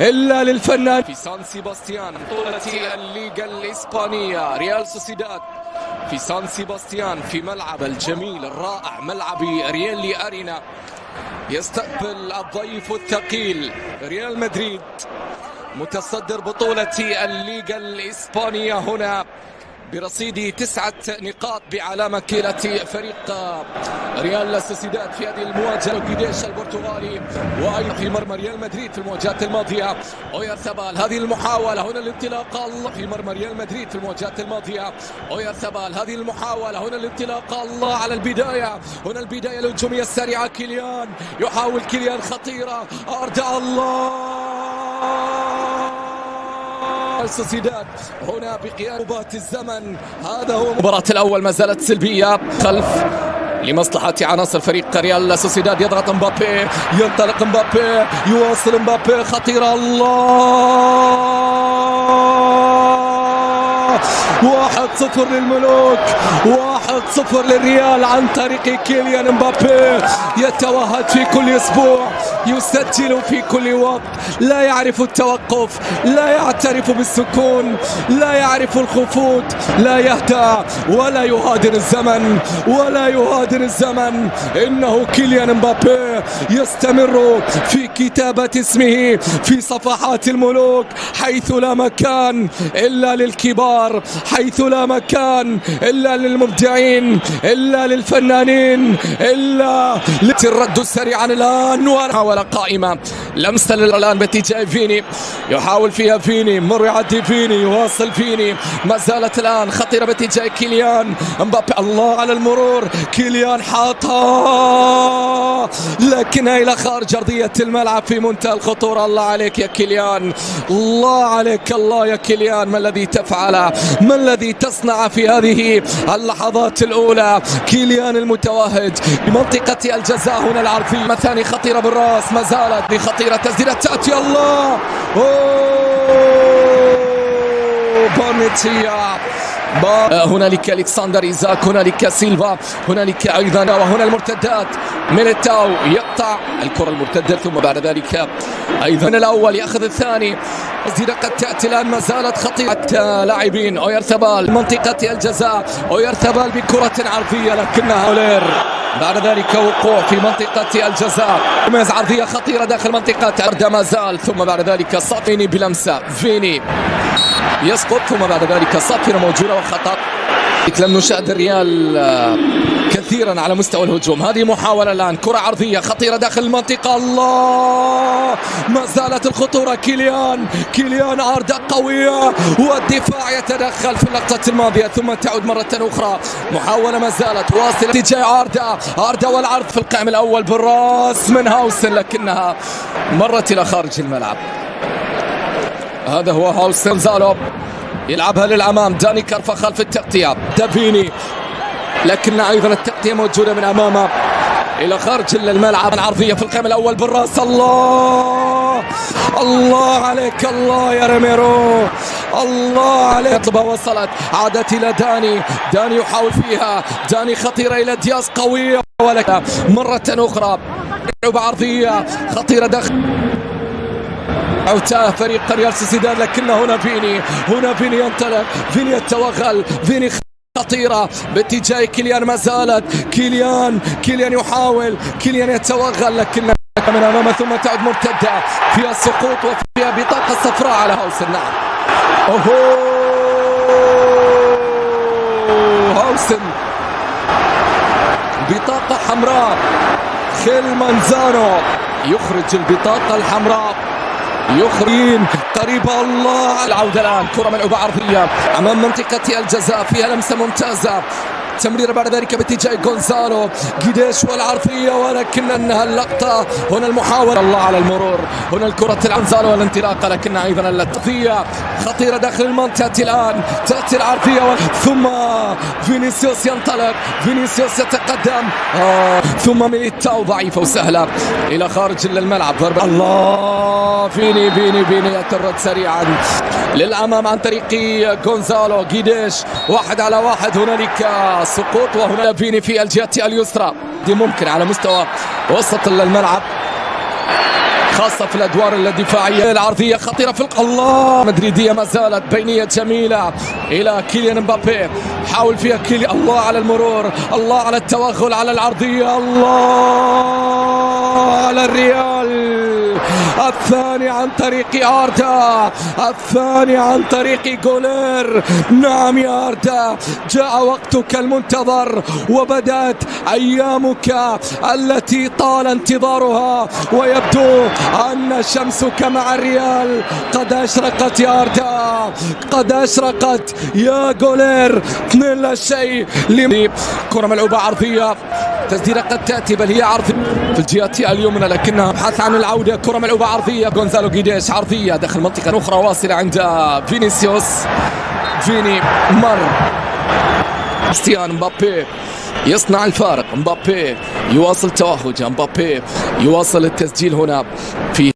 إلا للفنان في سان سيباستيان بطولة الليغا الإسبانية. ريال سوسيداد في سان سيباستيان في ملعب الجميل الرائع ملعب ريال أرينا يستقبل الضيف الثقيل ريال مدريد متصدر بطولة الليغا الإسبانية هنا برصيد 9 نقاط بعلامة كيلة فريق ريال سوسيداد في هذه المواجهة. قديش البرتغالي وأيضا في مرمى ريال مدريد في المواجهات الماضية. أويارثابال هذه المحاولة هنا الانطلاقة الله في مرمى ريال مدريد في المواجهات الماضية. أويارثابال هذه المحاولة هنا الانطلاقة الله على البداية. هنا البداية الهجومية السريعة كيليان يحاول كيليان خطيرة أردع الله سوسيداد هنا بقيادة الزمن. هذا هو المباراة الأول ما زالت سلبية خلف لمصلحة عناصر فريق ريال سوسيداد. يضغط مبابي ينطلق مبابي يواصل مبابي خطيرة الله 1-0 للملوك 1-0 للريال عن طريق كيليان مبابي. يتوهج في كل أسبوع يسجل في كل وقت لا يعرف التوقف لا يعترف بالسكون لا يعرف الخفوت لا يهدأ ولا يهادر الزمن ولا يهادر الزمن. إنه كيليان مبابي يستمر في كتابة اسمه في صفحات الملوك حيث لا مكان إلا للكبار حيث لا مكان إلا للمبدعين إلا للفنانين إلا الرد سريعا الآن وحاول قائمة لمسة الآن باتجاه فيني يحاول فيها فيني مر يعدي فيني يواصل فيني ما زالت الآن خطيرة باتجاه كيليان مبابي الله على المرور كيليان حاطها لكنها إلى خارج أرضية الملعب في منتهى الخطورة. الله عليك يا كيليان الله عليك الله يا كيليان ما الذي تفعله ما الذي تصنع في هذه اللحظات الأولى. كيليان المتوهج بمنطقة الجزاء هنا العرضية مثاني خطيرة بالراس ما زالت بخطيرة تسديدة تأتي الله بونيتيا هنالك الكسندر إيزاك هنالك سيلفا هنالك أيضا وهنا المرتدات ميليتاو يقطع الكرة المرتدة ثم بعد ذلك أيضا الأول يأخذ الثاني. تسديدة قد تأتي الآن ما زالت خطيرة لاعبين أويارثابال منطقة الجزاء أويارثابال بكرة عرضية لكنها أولير بعد ذلك وقوع في منطقة الجزاء رميز عرضية خطيرة داخل منطقة أردا ما زال ثم بعد ذلك صافيني بلمسة فيني يسقط ثم بعد ذلك صافيني موجودة وخطأ. لم نشاهد الريال كثيرا على مستوى الهجوم. هذه محاولة الآن كرة عرضية خطيرة داخل المنطقة الله ما زالت الخطورة كيليان عارضة قوية والدفاع يتدخل في اللقطة الماضية ثم تعود مرة أخرى محاولة ما زالت واصلة اتجاه عارضة والعرض في القائم الأول بالراس من هاوسن لكنها مرت إلى خارج الملعب. هذا هو هاوسن غونزالو يلعبها للأمام داني كارفاخال في التغطية دافيني لكن أيضا التغطية موجودة من أمامه إلى خارج الملعب. عرضية في القائم الأول بالرأس الله عليك الله يا ريميرو الله عليك. طلبة وصلت عادت إلى داني يحاول فيها داني خطيرة إلى دياز قوية ولكن مرة أخرى عرضية خطيرة داخل عوتاه فريق ريال سوسيداد لكن هنا فيني ينطلق فيني يتوغل فيني خطيرة باتجاه كيليان ما زالت كيليان يحاول كيليان يتوغل لكن من أمامه ثم تعود مرتدة فيها السقوط وفيها بطاقة صفراء على هاوسن. نعم هاوسن بطاقة حمراء خيل مانزانو يخرج البطاقة الحمراء يخرين قريبة الله. العودة الآن كرة ملعوبة عرضية أمام منطقة الجزاء فيها لمسة ممتازة تمرير بعد ذلك باتجاه غونزالو قديش والعرضية ولكن انها اللقطة هنا المحاولة الله على المرور هنا الكرة غونزالو والانطلاقة لكن ايضا التغطية خطيرة داخل المنطقة. الان تأتي العرضية ثم فينيسيوس ينطلق فينيسيوس يتقدم ثم ميليتاو ضعيفة وسهلة الى خارج الملعب ضربة الله فيني يترد سريعا للامام عن طريق غونزالو قديش 1 على 1 هنالك سقوط وهنا فيني في الجهة اليسرى دي ممكن على مستوى وسط الملعب خاصة في الأدوار الدفاعية. العرضية خطيرة في الله مدريدية ما زالت بينية جميلة إلى كيليان مبابي، حاول فيها كيليان. الله على المرور، الله على التوغل على العرضية، الله على الريال. الثاني عن طريق أردا، الثاني عن طريق جولير. نعم يا أردا، جاء وقتك المنتظر وبدأت أيامك التي طال انتظارها، ويبدو أن شمسك مع الريال قد أشرقت يا أردا، قد أشرقت يا جولير. 2-0. كرة ملعوبة عرضية، تسديدة قد تأتي بل هي عرض في الجهة اليمنى لكنها بحث عن العودة. كرة ملعوبة عرضية، غونزالو جيديش عرضية داخل منطقة أخرى واصلة عند فينيسيوس. فيني مر كريستيان مبابي يصنع الفارق. مبابي يواصل توهجه، مبابي يواصل التسجيل هنا في